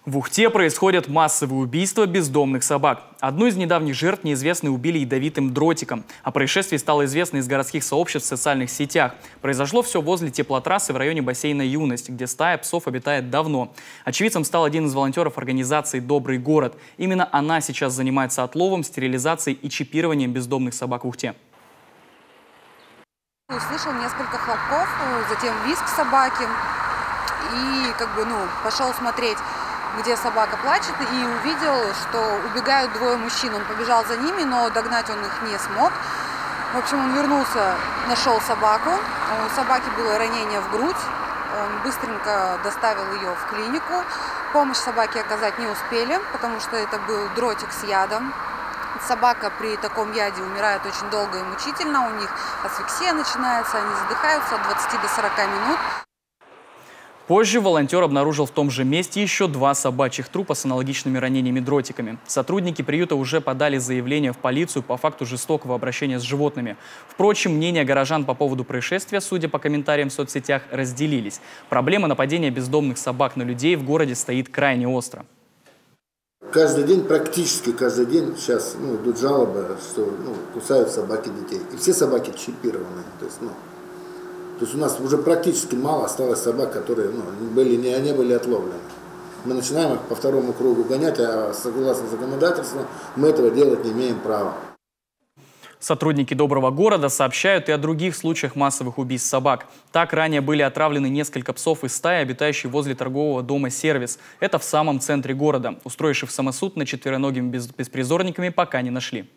В Ухте происходят массовые убийства бездомных собак. Одну из недавних жертв неизвестные убили ядовитым дротиком. О происшествии стало известно из городских сообществ в социальных сетях. Произошло все возле теплотрассы в районе бассейна «Юность», где стая псов обитает давно. Очевидцем стал один из волонтеров организации «Добрый город». Именно она сейчас занимается отловом, стерилизацией и чипированием бездомных собак в Ухте. Услышал несколько хлопков, затем визг собаки и пошел смотреть, где собака плачет, и увидел, что убегают двое мужчин. Он побежал за ними, но догнать он их не смог. В общем, он вернулся, нашел собаку. У собаки было ранение в грудь. Он быстренько доставил ее в клинику. Помощь собаке оказать не успели, потому что это был дротик с ядом. Собака при таком яде умирает очень долго и мучительно. У них асфиксия начинается, они задыхаются от 20 до 40 минут. Позже волонтер обнаружил в том же месте еще 2 собачьих трупа с аналогичными ранениями дротиками. Сотрудники приюта уже подали заявление в полицию по факту жестокого обращения с животными. Впрочем, мнения горожан по поводу происшествия, судя по комментариям в соцсетях, разделились. Проблема нападения бездомных собак на людей в городе стоит крайне остро. Каждый день, практически каждый день сейчас идут жалобы, что кусают собаки детей. И все собаки чипированы. То есть у нас уже практически мало осталось собак, которые не были отловлены. Мы начинаем их по второму кругу гонять, а согласно законодательству мы этого делать не имеем права. Сотрудники Доброго города сообщают и о других случаях массовых убийств собак. Так, ранее были отравлены несколько псов из стаи, обитающей возле торгового дома «Сервис». Это в самом центре города. Устроивших самосуд над четвероногими беспризорниками пока не нашли.